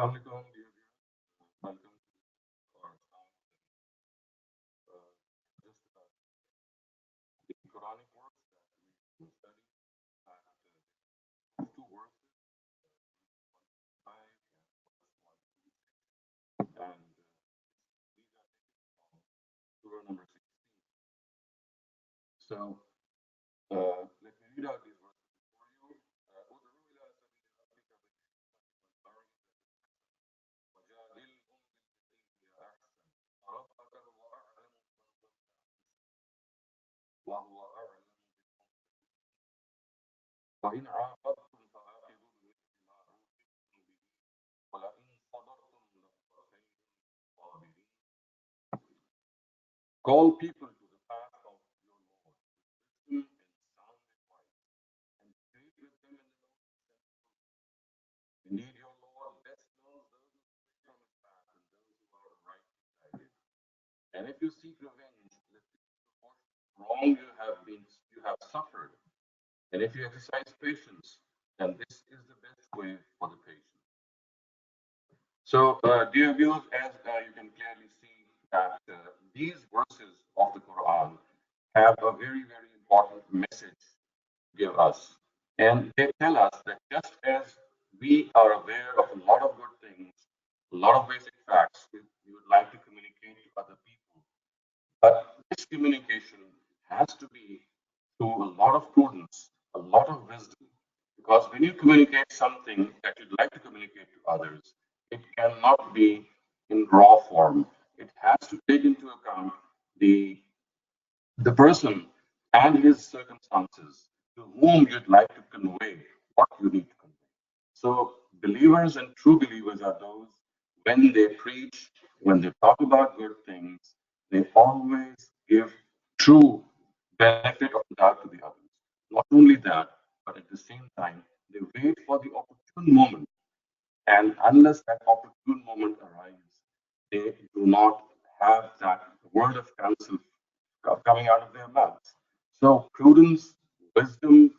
Assalamu alaikum, dear viewers. Welcome to our sound. Just about the Quranic words that we will study. Two verses, 5 and 1. And these are taken from Surah number 16. So let me read out these verses for you. ادعو إلى سبيل ربك بالحكمة والموعظة الحسنة وجادلهم بالتي هي أحسن ربك هو أعلم بمن ضل عن وهو أعلم بالمهتدين وإن عاقبتم فعاقبوا بمثل ما عوقبتم به ولئن صبرتم لهو خير للصابرين. Call people to the path of your Lord with wisdom and sound advice, and debate with them in the most sensible way. Indeed, your Lord best knows those who stray from his path and those who are rightly guided. And if you seek revenge, let it be proportionate to the wrong you have suffered. And if you exercise patience, then this is the best way for the patient. So, dear viewers, as you can clearly see that these verses of the Quran have a very, very important message to give us. And they tell us that just as we are aware of a lot of good things, a lot of basic facts we would like to communicate to other people, but this communication has to be through a lot of prudence, a lot of wisdom. Because when you communicate something that you'd like to communicate to others, it cannot be in raw form. It has to take into account the the person and his circumstances to whom you'd like to convey what you need to convey. So, believers and true believers are those when they preach, when they talk about good things, they always give true benefit of the doubt to the others. Not only that, but at the same time, they wait for the opportune moment. And unless that opportune moment arrives, they do not have that word of counsel coming out of their mouths. So prudence, wisdom,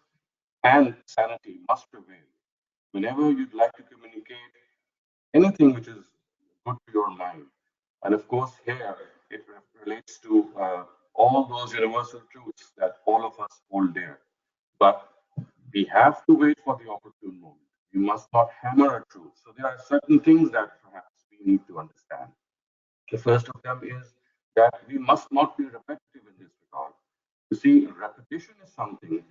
and sanity must prevail. Whenever you'd like to communicate anything which is good to your mind, and of course, here it relates to all those universal truths that all of us hold dear. But we have to wait for the opportune moment. We must not hammer a truth. So there are certain things that perhaps we need to understand. The first of them is that we must not be repetitive in this regard. You see, repetition is something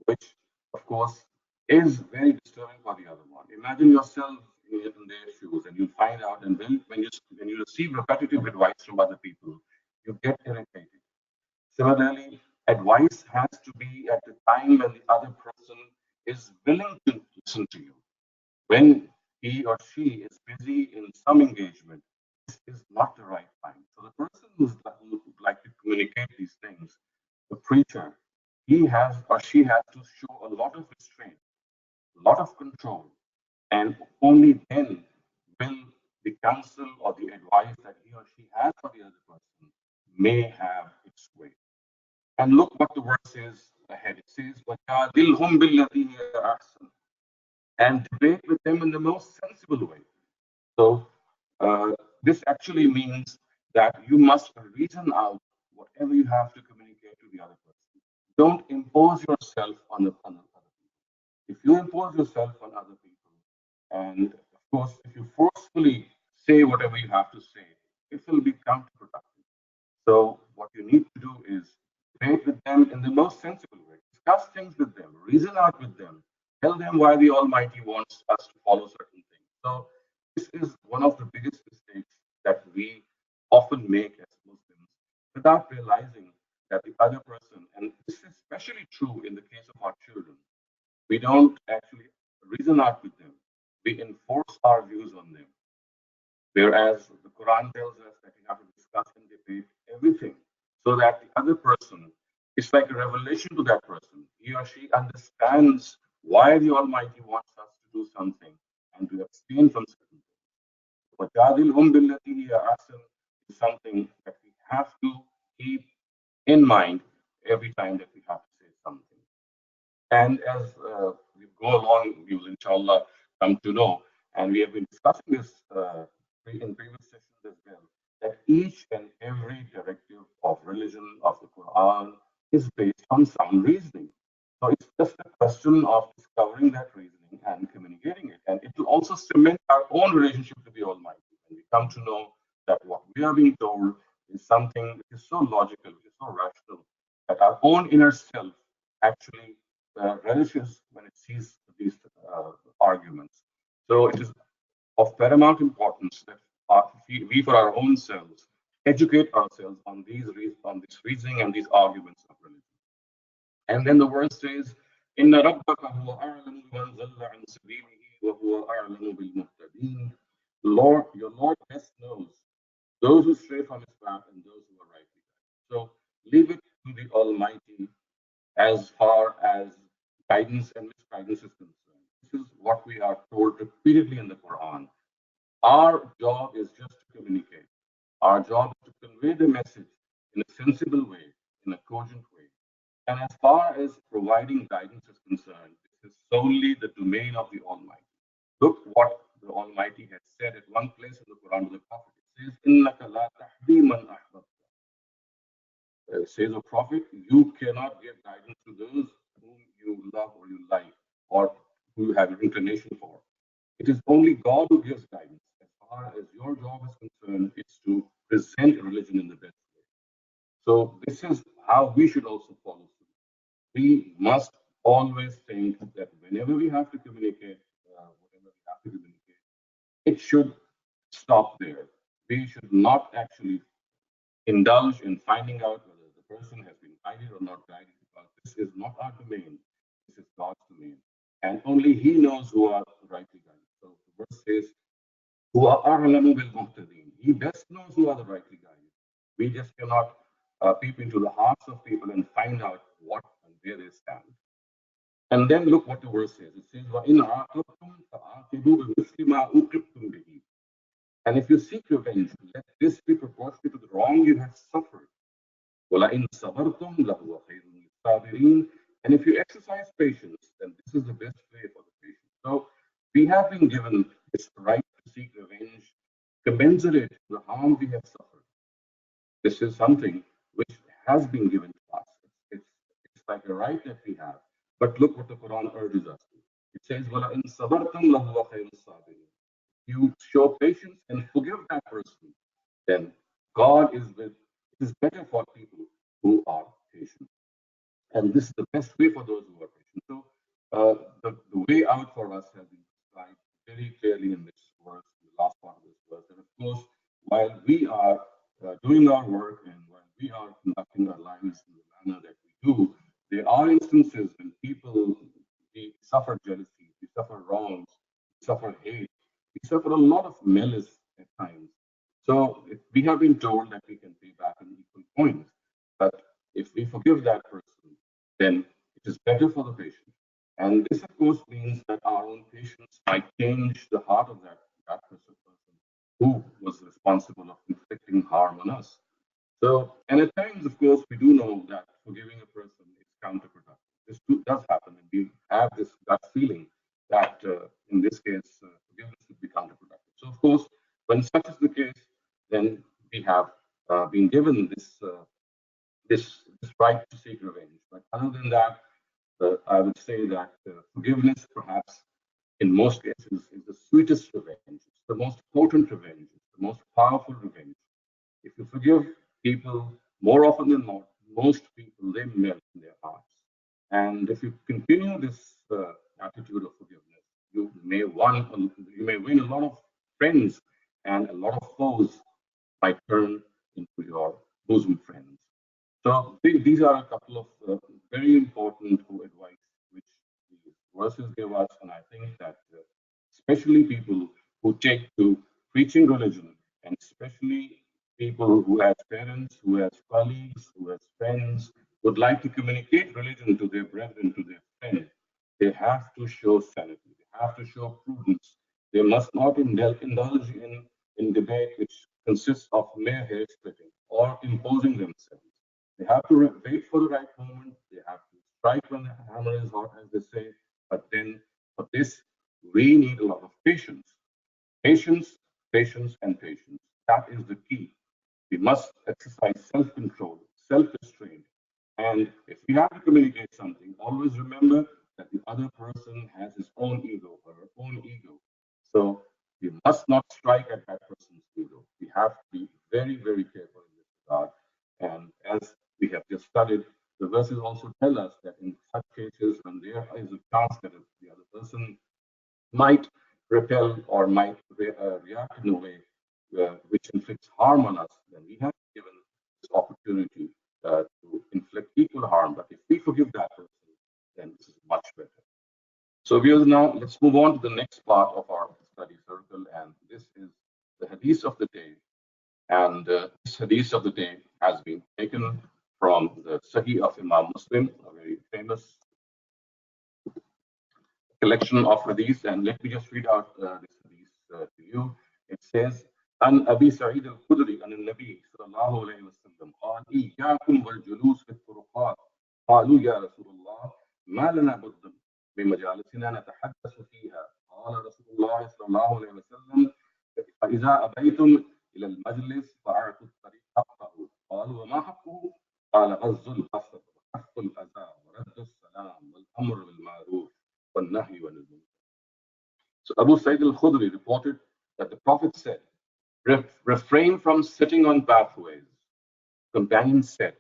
which, of course, is very disturbing for the other one. Imagine yourself in their shoes, and you find out, and when you receive repetitive advice from other people, you get irritated. Similarly, advice has to be at the time when the other person is willing to listen to you. When he or she is busy in some engagement, this is not the right time. So the person who would like to communicate these things, the preacher, he has or she has to show a lot of restraint, a lot of control, and only then will the counsel or the advice that he or she has for the other person may have its weight. And look what the verse says ahead. It says, وَجَادِلْهُمْ بِالَّتِي هِيَ أَحْسَنُ, and debate with them in the most sensible way. So, this actually means that you must reason out whatever you have to communicate to the other person. Don't impose yourself on other people. If you impose yourself on other people, and of course, if you forcefully say whatever you have to say, it will be counterproductive. So, what you need to do is debate with them in the most sensible way. Discuss things with them, reason out with them, tell them why the Almighty wants us to follow certain things. So, this is one of the biggest mistakes that we often make as Muslims without realizing that the other person, and this is especially true in the case of our children, we don't actually reason out with them, we enforce our views on them. Whereas the Quran tells us that we have to discuss and debate everything so that the other person is like a revelation to that person. He or she understands why the Almighty wants us to do something and to abstain from certain things. وَجَادِلْهُمْ بِالَّتِي هِيَ أَحْسَنُ is something that we have to keep in mind every time that we have to say something. And as we go along, we will inshallah come to know and we have been discussing this in previous sessions as well, that each and every directive of religion, of the Quran, is based on sound reasoning. So it's just a question of discovering that reasoning and communicating it. And it will also cement our own relationship to the Almighty. When we come to know that what we are being told is something which is so logical, which is so rational, that our own inner self actually relishes when it sees these arguments. So it is of paramount importance that we, for our own selves, educate ourselves on on this reasoning and these arguments of religion. And then the verse says, "Inna rabbaka huwa a'lamu biman dhalla an sabilihi wa huwa a'lamu bil muhtadin." Lord, your Lord best knows those who stray from his path and those who are rightly guided. So leave it to the Almighty as far as guidance and misguidance is concerned. This is what we are told repeatedly in the Quran. Our job is just to communicate. Our job is to convey the message in a sensible way, in a cogent way. And as far as providing guidance is concerned, this is solely the domain of the Almighty. Look what the Almighty has said at one place in the Quran to the Prophet. It says, "Innaka la tahdi man ahbabta." Says a prophet, you cannot give guidance to those whom you love or you like or who you have an inclination for. It is only God who gives guidance. As far as your job is concerned, it's to present religion in the best way. So this is how we should also follow suit. We must always think that whenever we have to communicate, whatever we have to communicate, it should stop there. We should not actually indulge in finding out whether the person has been guided or not guided, because this is not our domain. This is God's domain. And only He knows who are rightly guided. So the verse says, "Who are a'lamu bil muhtadin." He best knows who are the rightly guided. We just cannot peep into the hearts of people and find out what and where they stand. And then look what the verse says. It says, وَإِنْ عَاقَبْتُمْ فَعَاقِبُوا بِمِثْلِ مَا عُوقِبْتُمْ بِهِ. And if you seek revenge, let this be proportionate to the wrong you have suffered. وَلَئِنْ صَبَرْتُمْ لَهُوَ خَيْرٌ لِلصَّابِرِينَ. And if you exercise patience, then this is the best way for the patient. So we have been given this right to seek revenge commensurate to the harm we have suffered. This is something which has been given to us. It's, it's like a right that we have. But look what the Quran urges us to. It says, وَلَئِنْ صَبَرْتُمْ لَهُوَ خَيْرُ الصَّابِرِينَ. You show patience and forgive that person, then God is with. It is better for people who are patient, and this is the best way for those who are patient. So, the way out for us has been described very clearly in this verse, in the last part of this verse. And of course, while we are doing our work and while we are conducting our lives in the manner that we do, there are instances when people we suffer jealousy, we suffer wrongs, we suffer hate, we suffer a lot of malice at times. So we have been told that we can pay back in equal points, but if we forgive that person, then it is better for the patient. And this, of course, means that our own patience might change the heart of that person who was responsible of inflicting harm on us. So, and at times, of course, we do know that forgiving a person is counterproductive. Does happen, and we have this gut feeling that in this case, forgiveness would be counterproductive. So, of course, when such is the case, then we have been given this right to seek revenge. But other than that, I would say that forgiveness, perhaps in most cases, is the sweetest revenge. It's the most potent revenge. It's the most powerful revenge. If you forgive people, more often than not, most people they melt in their hearts. And if you continue this attitude of forgiveness, you may win a lot of friends, and a lot of foes might turn into your bosom friends. So these are a couple of very important advice which the verses give us, and I think that especially people who take to preaching religion, and especially people who have parents, who have colleagues, who have friends, would like to communicate religion to their brethren, to their friends, they have to show sanity. They have to show prudence. They must not indulge in debate which consists of mere hair splitting or imposing themselves. They have to wait for the right moment. They have to strike when the hammer is hot, as they say. But then for this, we need a lot of patience. Patience, patience, and patience. That is the key. We must exercise self control, self restraint. And if we have to communicate something, always remember that the other person has his own ego or her own ego. So we must not strike at that person's ego. We have to be very, very careful in this regard. And as we have just studied, the verses also tell us that in such cases, when there is a chance that the other person might repel or might react in a way which inflicts harm on us, then we have given this opportunity to inflict equal harm. But if we forgive that person, then this is much better. So, viewers, now let's move on to the next part of our study circle, and this is the hadith of the day. And this hadith of the day has been taken from the Sahih of Imam Muslim, a very famous collection of hadiths, and let me just read out this hadith to you. It says, عن أبي سعيد الخدري عن النبي صلى الله عليه وسلم قال إياكم والجلوس في الطرقات قالوا يا رسول الله ما لنا بد بمجالسنا نتحدث فيها قال رسول الله صلى الله عليه وسلم فإذا أبيتم إلى المجلس فأعطوا الطريق حقه قالوا وما حقه قال غض البصر وكف الأذى ورد السلام والأمر بالمعروف والنهي عن المنكر. So Abu Sa'id al-Khudri reported that the Prophet said, refrain from sitting on pathways. Companions said,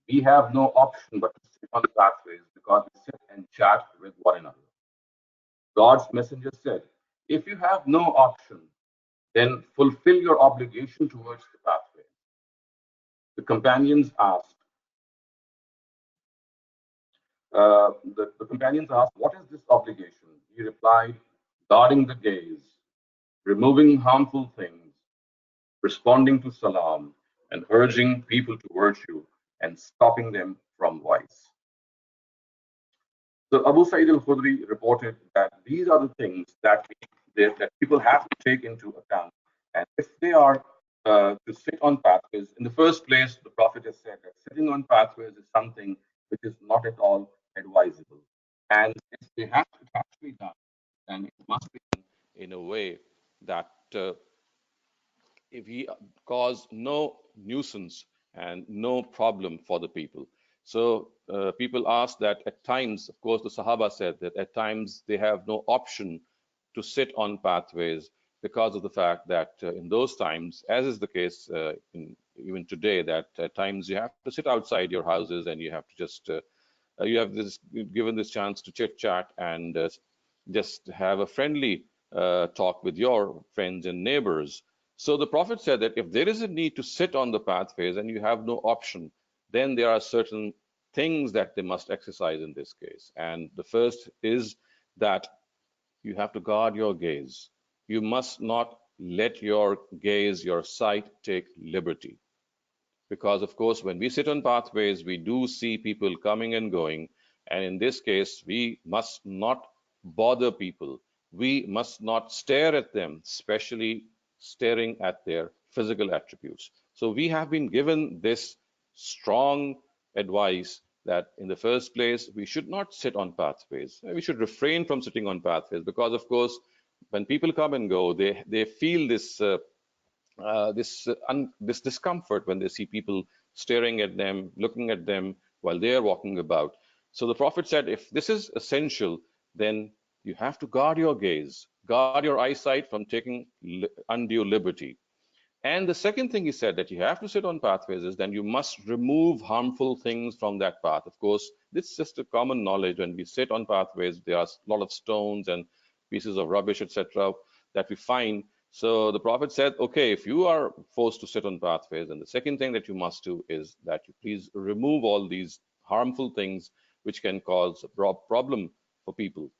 we have no option but to sit on pathways because we sit and chat with one another. God's messenger said, if you have no option, then fulfill your obligation towards the pathway. The companions asked, the companions asked, what is this obligation? He replied, guarding the gaze, removing harmful things, responding to salam, and urging people to virtue and stopping them from vice. So Abu Sa'id al-Khudri reported that these are the things that people have to take into account. And if they are to sit on pathways, in the first place, the Prophet has said that sitting on pathways is something which is not at all advisable. And if they have to actually done, then it must be done in a way that if he cause no nuisance and no problem for the people. So people ask that at times, of course, the Sahaba said that at times they have no option to sit on pathways because of the fact that in those times, as is the case even today, that at times you have to sit outside your houses and you have to just you have this given this chance to chit chat and just have a friendly talk with your friends and neighbors. So the Prophet said that if there is a need to sit on the pathways and you have no option, then there are certain things that they must exercise in this case. And the first is that you have to guard your gaze. You must not let your gaze, your sight, take liberty. Because, of course, when we sit on pathways, we do see people coming and going. And in this case, we must not bother people. We must not stare at them, especially staring at their physical attributes. So we have been given this strong advice that in the first place, we should not sit on pathways. We should refrain from sitting on pathways because, of course, when people come and go, they feel this discomfort when they see people staring at them, looking at them while they are walking about. So the Prophet said, if this is essential, then you have to guard your gaze, guard your eyesight from taking undue liberty. And the second thing he said that you have to sit on pathways is then you must remove harmful things from that path. Of course, this is just a common knowledge. When we sit on pathways, there are a lot of stones and pieces of rubbish, etc., that we find. So the Prophet said, okay, if you are forced to sit on pathways, then the second thing that you must do is that you please remove all these harmful things which can cause a problem for people.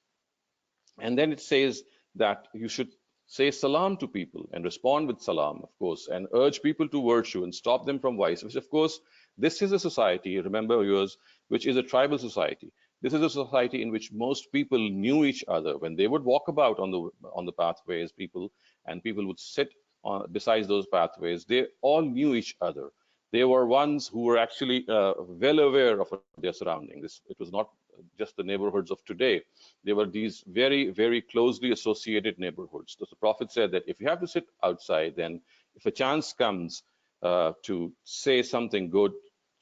And then it says that you should say salam to people and respond with salam, of course, and urge people to virtue and stop them from vice, which, of course, this is a society, remember yours, which is a tribal society. This is a society in which most people knew each other. When they would walk about on the pathways, people and people would sit on besides those pathways, they all knew each other. They were ones who were actually well aware of their surroundings. It was not just the neighborhoods of today. They were these very, very closely associated neighborhoods. So the Prophet said that if you have to sit outside, then if a chance comes to say something good,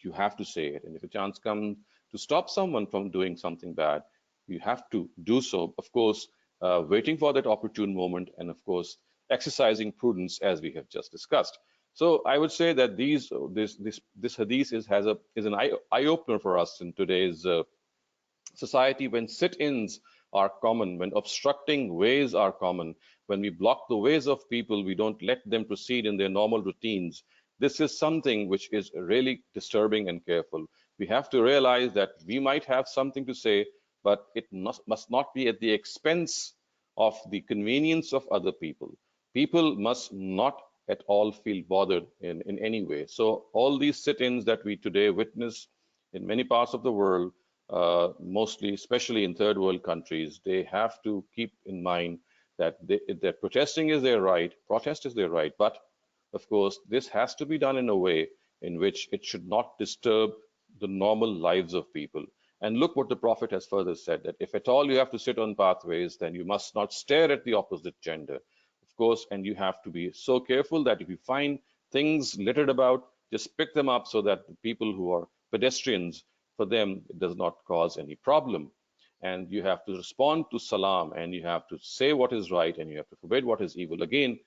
you have to say it. And if a chance comes to stop someone from doing something bad, you have to do so. Of course, waiting for that opportune moment, and of course, exercising prudence, as we have just discussed. So I would say that this hadith is an eye opener for us in today's society, when sit-ins are common, when obstructing ways are common, when we block the ways of people, we don't let them proceed in their normal routines. This is something which is really disturbing and careful. We have to realize that we might have something to say, but it must not be at the expense of the convenience of other people. People must not at all feel bothered in any way. So all these sit-ins that we today witness in many parts of the world, mostly, especially in third world countries, they have to keep in mind that protesting is their right, protest is their right, but of course, this has to be done in a way in which it should not disturb the normal lives of people. And look what the Prophet has further said, that if at all you have to sit on pathways, then you must not stare at the opposite gender. Of course, and you have to be so careful that if you find things littered about, just pick them up so that the people who are pedestrians, for them, it does not cause any problem. And you have to respond to salam, and you have to say what is right, and you have to forbid what is evil. Again,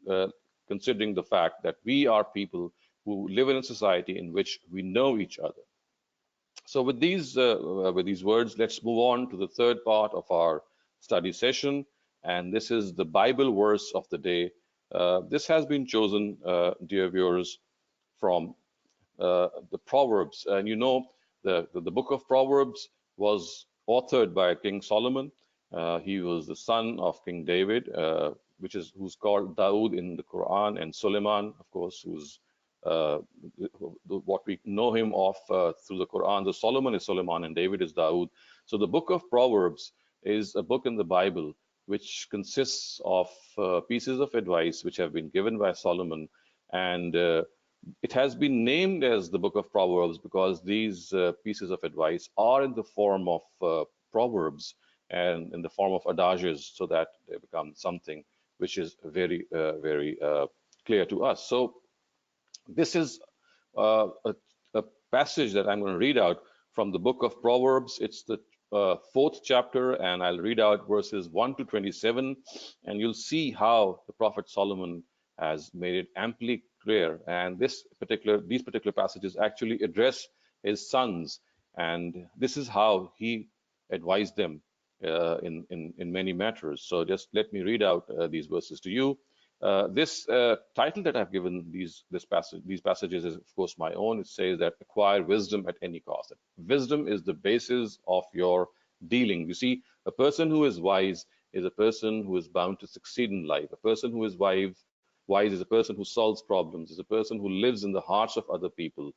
uh, considering the fact that we are people who live in a society in which we know each other. So with these words, let's move on to the third part of our study session, and this is the Bible verse of the day. This has been chosen, dear viewers, from the Proverbs. And you know, the book of Proverbs was authored by King Solomon. He was the son of King David, who's called Dawood in the Quran, and Suleiman, of course, who's uh, what we know him of through the Quran. The Solomon is Suleiman, and David is Dawood. So the book of Proverbs is a book in the Bible which consists of pieces of advice which have been given by Solomon, and it has been named as the book of Proverbs because these pieces of advice are in the form of proverbs and in the form of adages, so that they become something which is very clear to us. So this is a passage that I'm going to read out from the book of Proverbs. It's the fourth chapter, and I'll read out verses 1 to 27, and you'll see how the Prophet Solomon has made it amply clear. And these particular passages actually address his sons, and this is how he advised them in many matters. So just let me read out these verses to you. This title that I've given these passages is, of course, my own. It says that acquire wisdom at any cost. That wisdom is the basis of your dealing. You see, a person who is wise is a person who is bound to succeed in life. A person who is wise is a person who solves problems, is a person who lives in the hearts of other people.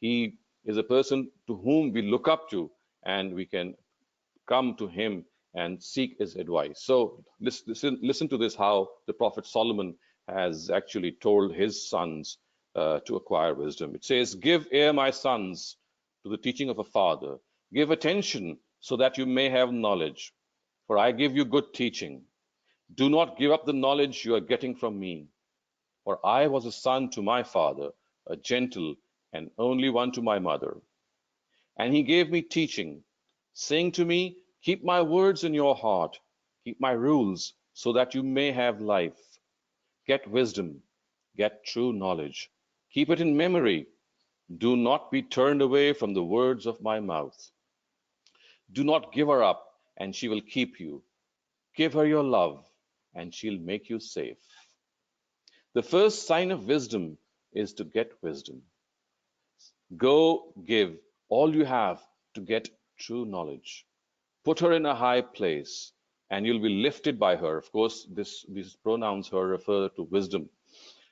He is a person to whom we look up to, and we can come to him and seek his advice. So listen to this, how the Prophet Solomon has actually told his sons to acquire wisdom. It says, give ear, my sons, to the teaching of a father. Give attention so that you may have knowledge, for I give you good teaching. Do not give up the knowledge you are getting from me, for I was a son to my father, a gentle and only one to my mother. And he gave me teaching, saying to me, keep my words in your heart, keep my rules, so that you may have life. Get wisdom, get true knowledge. Keep it in memory. Do not be turned away from the words of my mouth. Do not give her up, and she will keep you. Give her your love, and she'll make you safe. The first sign of wisdom is to get wisdom. Go give all you have to get true knowledge. Put her in a high place, and you'll be lifted by her. Of course, these pronouns her refer to wisdom.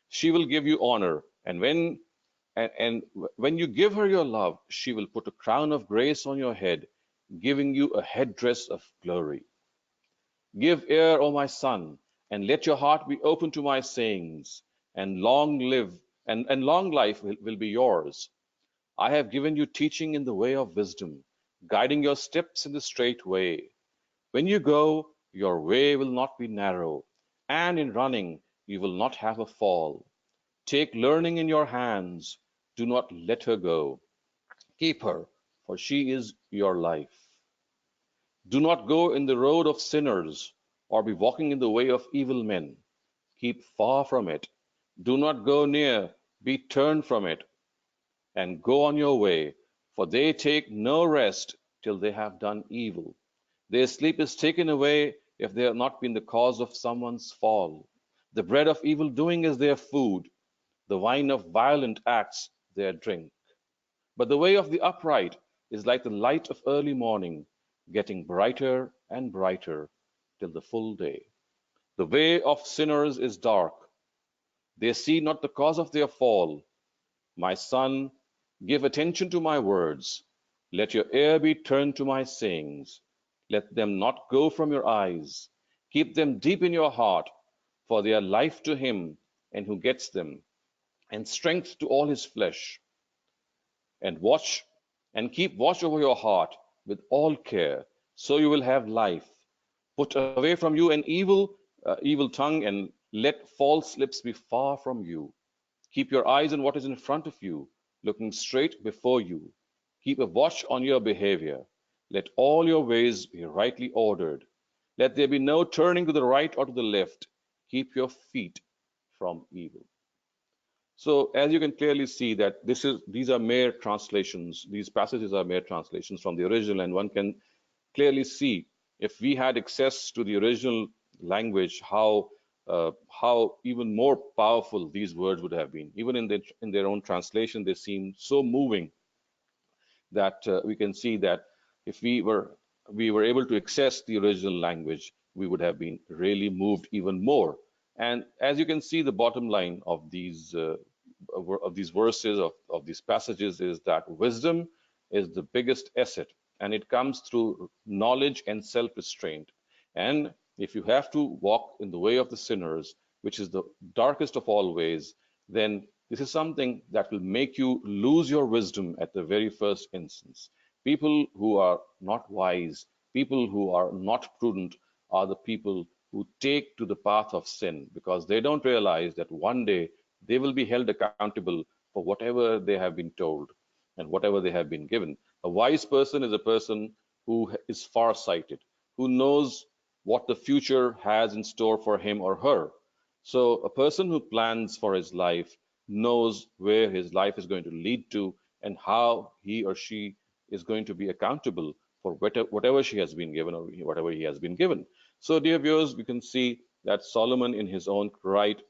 She will give you honor, and when you give her your love, she will put a crown of grace on your head, giving you a headdress of glory. Give ear, O my son, and let your heart be open to my sayings, and long live and long life will be yours. I have given you teaching in the way of wisdom. guiding your steps in the straight way. When you go, your way will not be narrow, and in running, you will not have a fall. Take learning in your hands. Do not let her go. Keep her, for she is your life. Do not go in the road of sinners, or be walking in the way of evil men. Keep far from it. Do not go near, be turned from it, and go on your way, for they take no rest till they have done evil. Their sleep is taken away if they have not been the cause of someone's fall. The bread of evil doing is their food, the wine of violent acts their drink. But the way of the upright is like the light of early morning, getting brighter and brighter till the full day. The way of sinners is dark. They see not the cause of their fall. My son, give attention to my words. Let your ear be turned to my sayings. Let them not go from your eyes. Keep them deep in your heart, for they are life to him and who gets them, and strength to all his flesh. And watch and keep watch over your heart with all care, so you will have life. Put away from you an evil tongue, and let false lips be far from you. Keep your eyes on what is in front of you, looking straight before you. Keep a watch on your behavior. Let all your ways be rightly ordered. Let there be no turning to the right or to the left. Keep your feet from evil. So as you can clearly see that these are mere translations. These passages are mere translations from the original, and one can clearly see if we had access to the original language, how even more powerful these words would have been. Even in their own translation, they seem so moving that we can see that if we were able to access the original language, we would have been really moved even more. And as you can see, the bottom line of these verses of these passages is that wisdom is the biggest asset, and it comes through knowledge and self-restraint. And if you have to walk in the way of the sinners, which is the darkest of all ways, then this is something that will make you lose your wisdom at the very first instance. People who are not wise, people who are not prudent, are the people who take to the path of sin because they don't realize that one day they will be held accountable for whatever they have been told and whatever they have been given. A wise person is a person who is far-sighted, who knows what the future has in store for him or her. So a person who plans for his life knows where his life is going to lead to and how he or she is going to be accountable for whatever she has been given or whatever he has been given. So, dear viewers, we can see that Solomon, in his own right,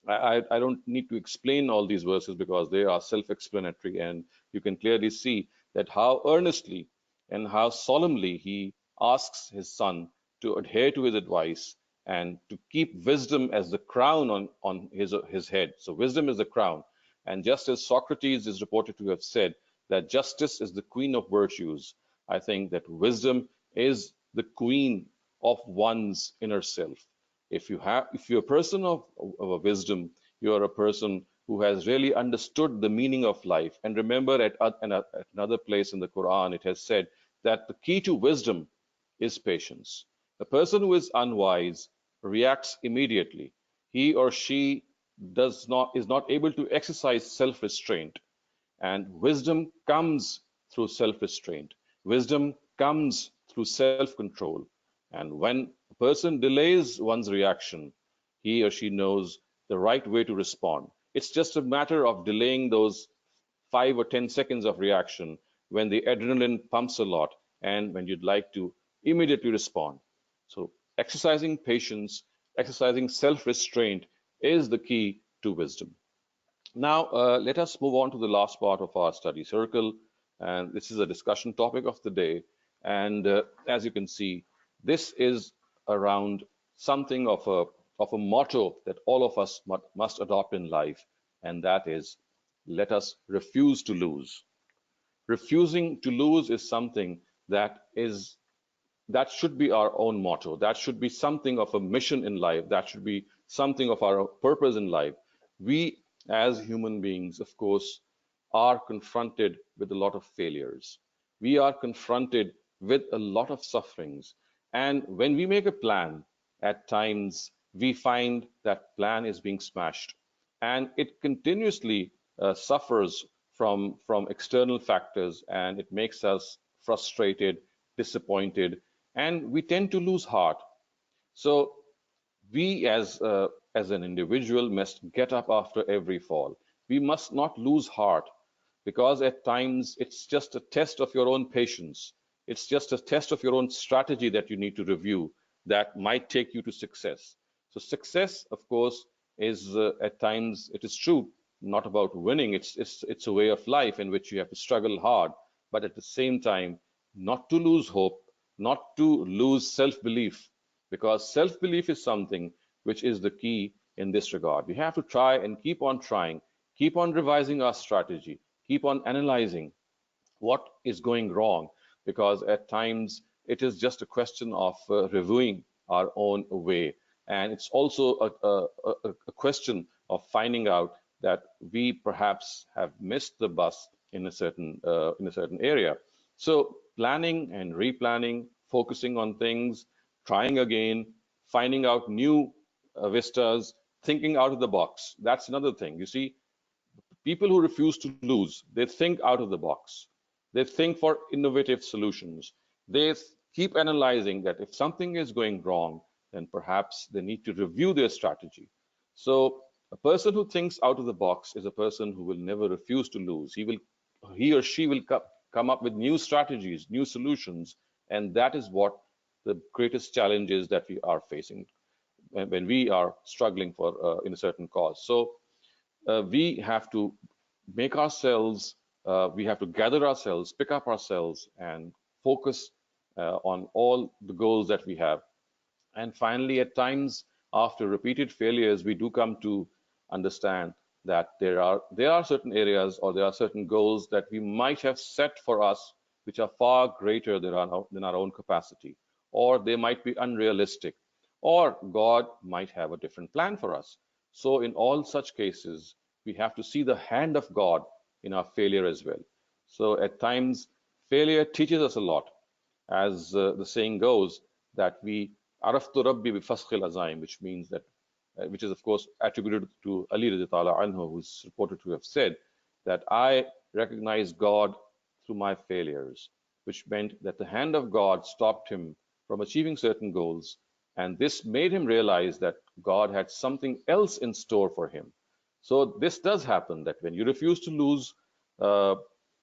I don't need to explain all these verses because they are self-explanatory, and you can clearly see that how earnestly and how solemnly he asks his son to adhere to his advice and to keep wisdom as the crown on his head. So wisdom is the crown. And just as Socrates is reported to have said that justice is the queen of virtues, I think that wisdom is the queen of one's inner self. If you're a person of a wisdom, you are a person who has really understood the meaning of life. And remember, at another place in the Quran, it has said that the key to wisdom is patience. A person who is unwise reacts immediately. He or she is not able to exercise self-restraint. And wisdom comes through self restraint. Wisdom comes through self control. And when a person delays one's reaction, he or she knows the right way to respond. It's just a matter of delaying those 5 or 10 seconds of reaction when the adrenaline pumps a lot and when you'd like to immediately respond. So, exercising patience, exercising self restraint is the key to wisdom. Now, let us move on to the last part of our study circle. And this is a discussion topic of the day. And as you can see, this is around something of a motto that all of us must adopt in life. And that is, let us refuse to lose. Refusing to lose is something that should be our own motto. That should be something of a mission in life. That should be something of our purpose in life. We, as human beings, of course, are confronted with a lot of failures. we are confronted with a lot of sufferings. And when we make a plan, at times we find that plan is being smashed, and it continuously suffers from external factors, and it makes us frustrated, disappointed, and we tend to lose heart. So we as an individual must get up after every fall. We must not lose heart, because at times it's just a test of your own patience. It's just a test of your own strategy that you need to review that might take you to success. So success, of course, is at times, it is true, not about winning. It's a way of life in which you have to struggle hard, but at the same time, not to lose hope, not to lose self-belief, because self-belief is something which is the key in this regard. We have to try and keep on trying, keep on revising our strategy, keep on analyzing what is going wrong, because at times it is just a question of reviewing our own way. And it's also a question of finding out that we perhaps have missed the bus in a certain area. So planning and replanning, focusing on things, trying again, finding out new vistas, thinking out of the box. That's another thing. You see, people who refuse to lose, they think out of the box. They think for innovative solutions. They keep analyzing that if something is going wrong, then perhaps they need to review their strategy. So a person who thinks out of the box is a person who will never refuse to lose. He or she will come up with new strategies, new solutions, and that is what the greatest challenge is that we are facing when we are struggling for in a certain cause. So we have to make ourselves, we have to gather ourselves, pick up ourselves, and focus on all the goals that we have. And finally, at times, after repeated failures, we do come to understand that there are certain areas, or there are certain goals that we might have set for us, which are far greater than our own capacity, or they might be unrealistic, or God might have a different plan for us. So in all such cases, we have to see the hand of God in our failure as well. So at times, failure teaches us a lot, as the saying goes, that we araftu rabbi bi faskhil azaim, which means that, which is of course attributed to Ali radiallahu anhu, who's reported to have said that I recognize God through my failures, which meant that the hand of God stopped him from achieving certain goals, and this made him realize that God had something else in store for him. So this does happen, that when you refuse to lose, uh,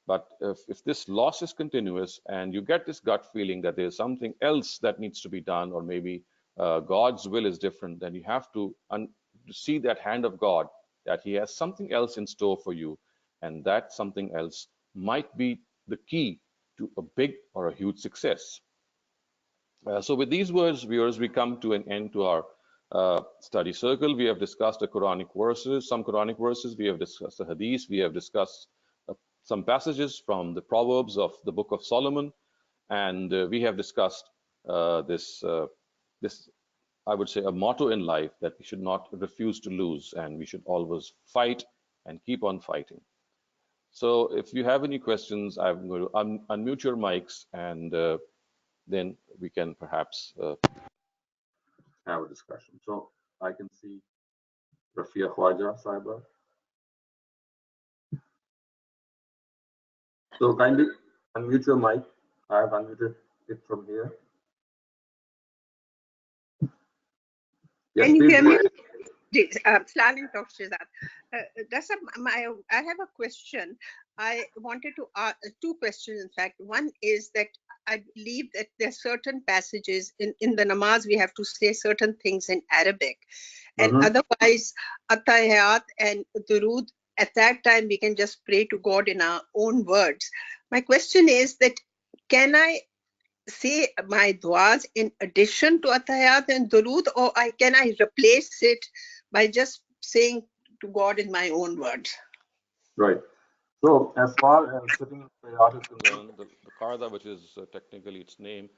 but if this loss is continuous and you get this gut feeling that there's something else that needs to be done, or maybe God's will is different, then you have to see that hand of God, that He has something else in store for you, and that something else might be the key to a big or a huge success. So with these words, viewers, we come to an end to our study circle. We have discussed the Quranic verses, some Quranic verses. We have discussed the Hadith. We have discussed some passages from the Proverbs of the Book of Solomon, and we have discussed this, I would say, a motto in life, that we should not refuse to lose, and we should always fight and keep on fighting. So if you have any questions, I'm going to unmute your mics, and then we can perhaps have a discussion. So I can see Rafia Khwaja Saiba. So kindly unmute your mic. I have unmuted it from here. Yes, Can you please hear go me? ahead. Saleem talks to that. I have a question. I wanted to ask two questions, in fact. One is that I believe that there are certain passages in the namaz, we have to say certain things in Arabic. And otherwise, Attahiyat and Durood, at that time, we can just pray to God in our own words. My question is that, can I say my duas in addition to Atahiyat and Durood, or can I replace it by just saying to God in my own words? Right. So as far as sitting Sayyad is concerned, the Qarda, which is technically its name,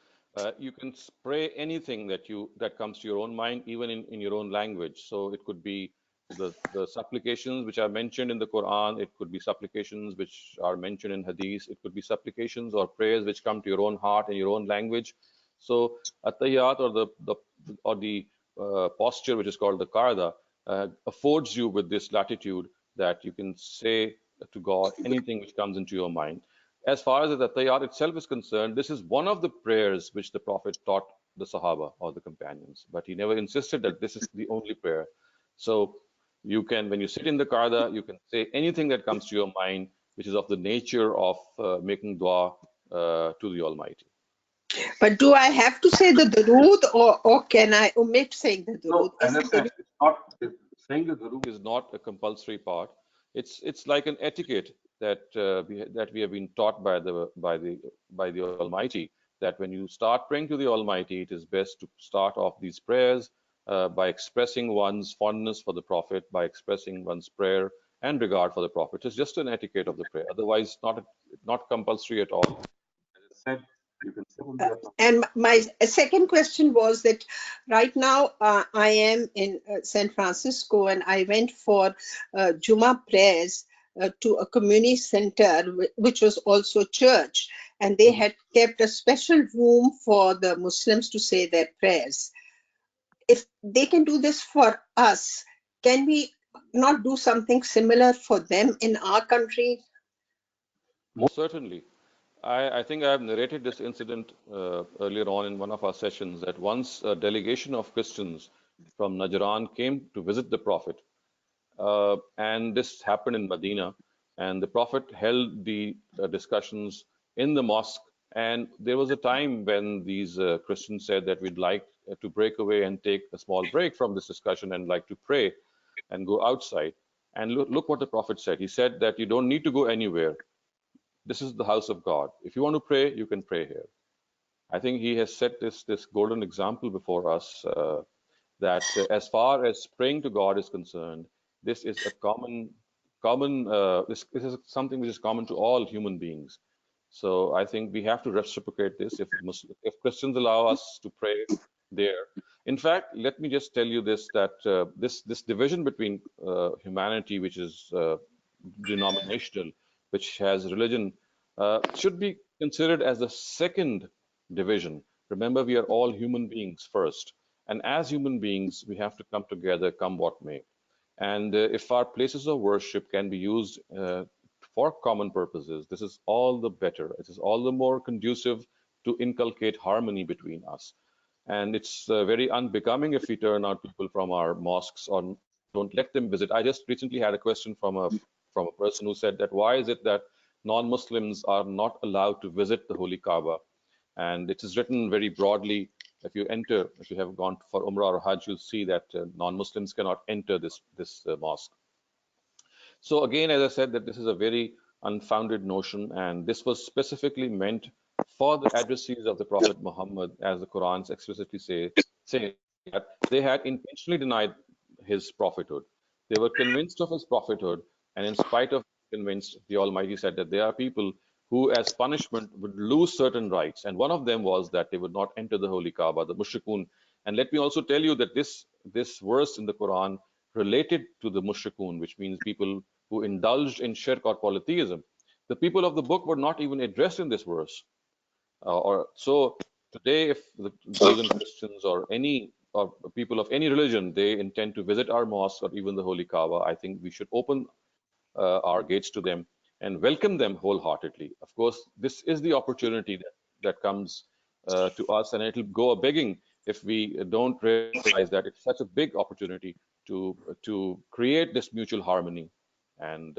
you can spray anything that comes to your own mind, even in your own language. So it could be the supplications which are mentioned in the Quran. It could be supplications which are mentioned in Hadith. It could be supplications or prayers which come to your own heart in your own language. So at-tahiyyat, or the posture which is called the qarda, affords you with this latitude that you can say to God anything which comes into your mind. As far as the tayyat itself is concerned, this is one of the prayers which the Prophet taught the Sahaba or the companions, but he never insisted that this is the only prayer. So you can, when you sit in the qarda, you can say anything that comes to your mind, which is of the nature of making dua to the Almighty. But do I have to say the durood, or can I omit saying the durood? So, Is as I the durood? said, it's not saying the Durud is not a compulsory part. It's like an etiquette that we have been taught by the Almighty. That when you start praying to the Almighty, it is best to start off these prayers by expressing one's fondness for the Prophet, by expressing one's prayer and regard for the Prophet. It's just an etiquette of the prayer. Otherwise, not compulsory at all. As I said, you can say only your And my second question was that right now I am in San Francisco, and I went for Juma prayers to a community center, which was also church, and they Mhm. had kept a special room for the Muslims to say their prayers. If they can do this for us, can we not do something similar for them in our country? Most certainly. I think I have narrated this incident earlier on in one of our sessions that once a delegation of Christians from Najran came to visit the Prophet, and this happened in Medina, and the Prophet held the discussions in the mosque. And there was a time when these Christians said that we'd like to break away and take a small break from this discussion and like to pray and go outside. And look what the Prophet said. He said that you don't need to go anywhere. This is the house of God. If you want to pray, you can pray here. I think he has set this golden example before us that as far as praying to God is concerned, this is a this is something which is common to all human beings. So I think we have to reciprocate this. If Christians allow us to pray there, in fact, let me just tell you this that this division between humanity, which is denominational, which has religion, should be considered as the second division. Remember, we are all human beings first. And as human beings, we have to come together, come what may. And if our places of worship can be used for common purposes, this is all the better. It is all the more conducive to inculcate harmony between us. And it's very unbecoming if we turn out people from our mosques or don't let them visit. I just recently had a question from a person who said that why is it that non-Muslims are not allowed to visit the Holy Kaaba? And it is written very broadly. If you have gone for Umrah or Hajj, you'll see that non-Muslims cannot enter this mosque. So again, as I said, that this is a very unfounded notion, and this was specifically meant for the addressees of the Prophet Muhammad, as the Quran explicitly says that they had intentionally denied his prophethood. They were convinced of his prophethood, and in spite of being convinced, the Almighty said that there are people who, as punishment, would lose certain rights, and one of them was that they would not enter the Holy Kaaba, the mushrikun. And let me also tell you that this verse in the Quran related to the mushrikun, which means people who indulged in shirk or polytheism. The people of the book were not even addressed in this verse. Or so today, if the Jews and Christians or any or people of any religion they intend to visit our mosque or even the Holy Kaaba, I think we should open our gates to them and welcome them wholeheartedly. Of course, this is the opportunity that comes to us, and it'll go a begging if we don't realize that it's such a big opportunity to create this mutual harmony. And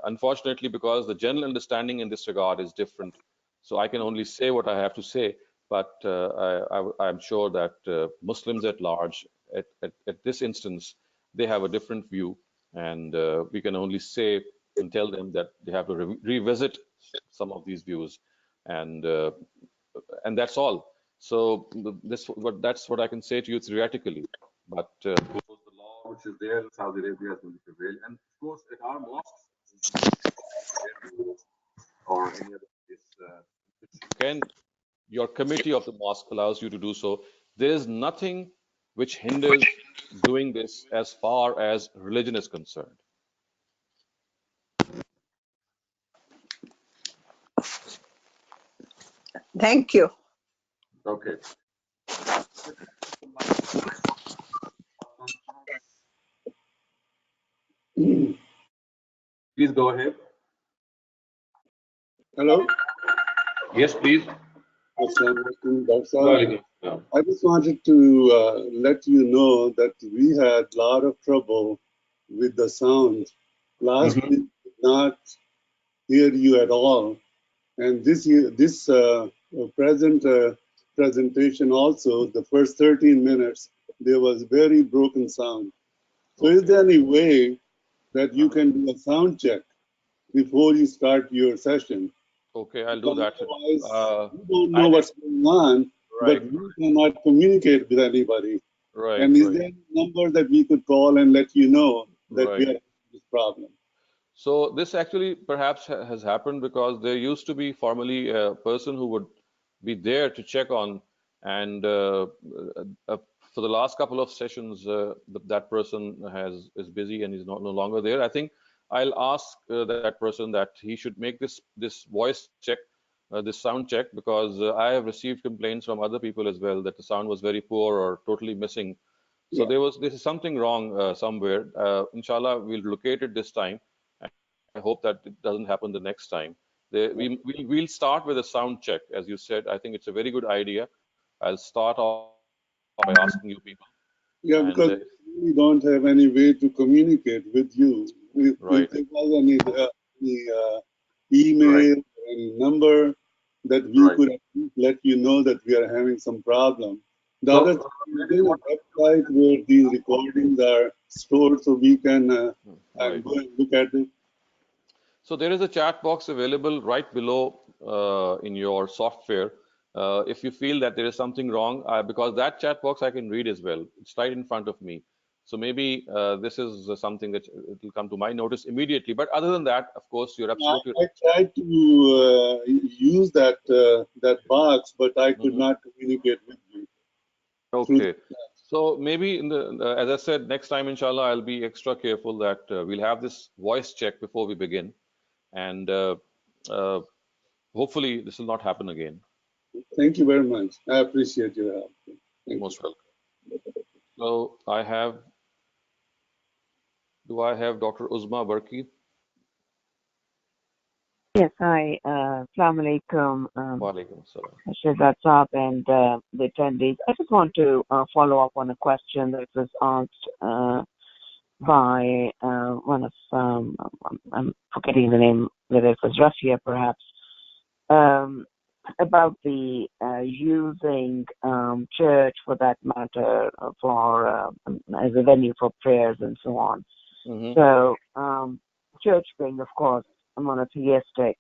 unfortunately, because the general understanding in this regard is different, so I can only say what I have to say. But I'm sure that Muslims at large, at this instance, they have a different view, and we can only say and tell them that they have to revisit some of these views, and uh, and that's all. So that's what I can say to you theoretically. But of course, the law which is there in Saudi Arabia is going to prevail, and of course, at our mosques, or any other place, which you can, your committee of the mosque allows you to do so. There is nothing which hinders doing this as far as religion is concerned? Thank you. Okay. If you would like to please go ahead. Hello. Yes, please. Assalamu alaikum, Dr. Saab. Walaikum salam. I just wanted to let you know that we had a lot of trouble with the sound. Last Mhm. week, we did not hear you at all. And this present presentation also, the first 13 minutes, there was very broken sound. So is Okay. there any way that you Uh-huh. can do a sound check before you start your session? Okay, I'll do Because that. otherwise, Uh, we don't know I did. what's going on, but Right, we cannot communicate with anybody. right, And is right, there a number that we could call and let you know that we right. are having this problem? So this actually perhaps has happened because there used to be formerly a person who would be there to check on, and for the last couple of sessions, that person is busy and is no longer there. I think I'll ask that person that he should make this voice check, this sound check, because I have received complaints from other people as well that the sound was very poor or totally missing. So Yeah. this is something wrong somewhere. Inshallah, we'll locate it this time, and I hope that it doesn't happen the next time. We'll start with a sound check, as you said. I think it's a very good idea. I'll start off by asking you people, and Yeah, because we really don't have any way to communicate with you. right, If there was any right, email, any number that we right. could at least let you know that we are having some problem. The So other thing, is maybe there a what? website where these recordings are stored so we can Right. go and look at it? So there is a chat box available right below in your software. If you feel that there is something wrong, because that chat box I can read as well. It's right in front of me. So maybe this is something that it will come to my notice immediately. But other than that, of course, you're absolutely I tried to use that box, but I right. could not communicate with you through the Okay. So maybe as I said, next time, inshallah, I'll be extra careful that we'll have this voice check before we begin. And uh, hopefully this will not happen again. Thank you very much. I appreciate your help. Thank you. Most welcome. So do I have Dr. Uzma Barki? Yes, hi. Assalamu alaikum, Wa alaikum assalam. Shehzad Saab and the attendees. I just want to follow up on a question that was asked by one of, I'm forgetting the name, whether it was Russia perhaps, um, about the using church for that matter for as a venue for prayers and so on. Mm-hmm. So, church being, of course, a monotheistic,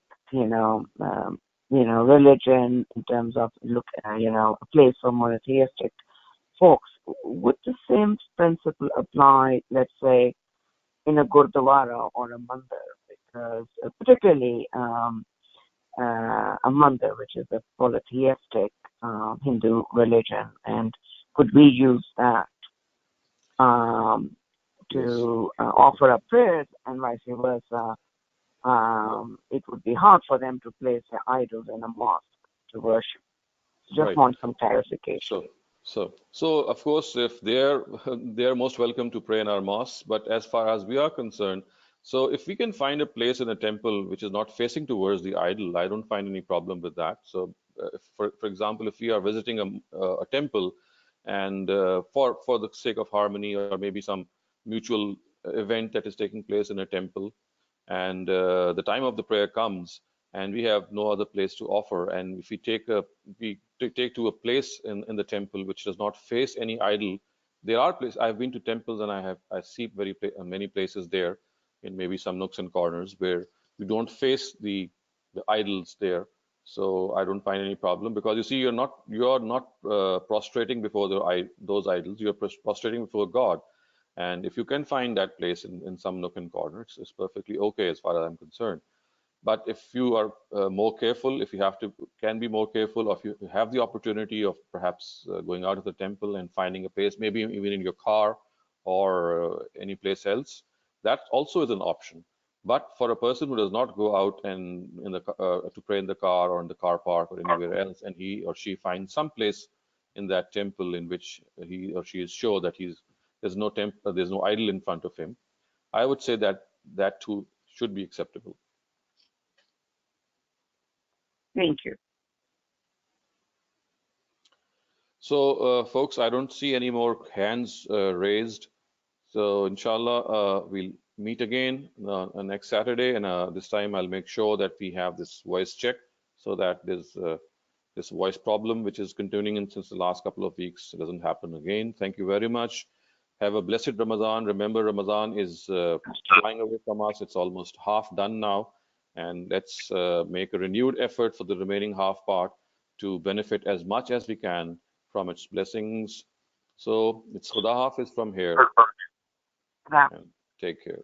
religion in terms of a place for monotheistic folks. Would the same principle apply, let's say, in a gurdwara or a mandir? Because particularly a mandir, which is a polytheistic Hindu religion, and could we use that? Um, Yes. to offer up prayers and vice versa, it would be hard for them to place their idols in a mosque to worship. Just Right. want some clarification. So, so of course, if they're they're most welcome to pray in our mosque. But as far as we are concerned, so if we can find a place in a temple which is not facing towards the idol, I don't find any problem with that. So, if, for example, if we are visiting a temple, and for the sake of harmony or maybe some mutual event that is taking place in a temple, and the time of the prayer comes and we have no other place to offer, and if we take to a place in the temple which does not face any idol. There are places I've been to temples, and I see many places there in maybe some nooks and corners where you don't face the idols there. So I don't find any problem, because you see, you're not prostrating before those idols. You're prostrating before God. And if you can find that place in some nook and corner, it's perfectly okay as far as I'm concerned. But if you are more careful, if you have to, can be more careful, or if you have the opportunity of perhaps going out of the temple and finding a place, maybe even in your car or any place else, that also is an option. But for a person who does not go out and to pray in the car or in the car park or anywhere else, and he or she finds some place in that temple in which he or she is sure that there's no idol in front of him, I would say that that too should be acceptable. Thank you. So, folks, I don't see any more hands raised. So, inshallah, we'll meet again next Saturday, and this time I'll make sure that we have this voice check so that this voice problem, which is continuing since the last couple of weeks, doesn't happen again. Thank you very much. Have a blessed Ramadan. Remember, Ramadan is flying away from us. It's almost half done now. And let's make a renewed effort for the remaining half part to benefit as much as we can from its blessings. So it's Khuda Hafiz from here. That And take care.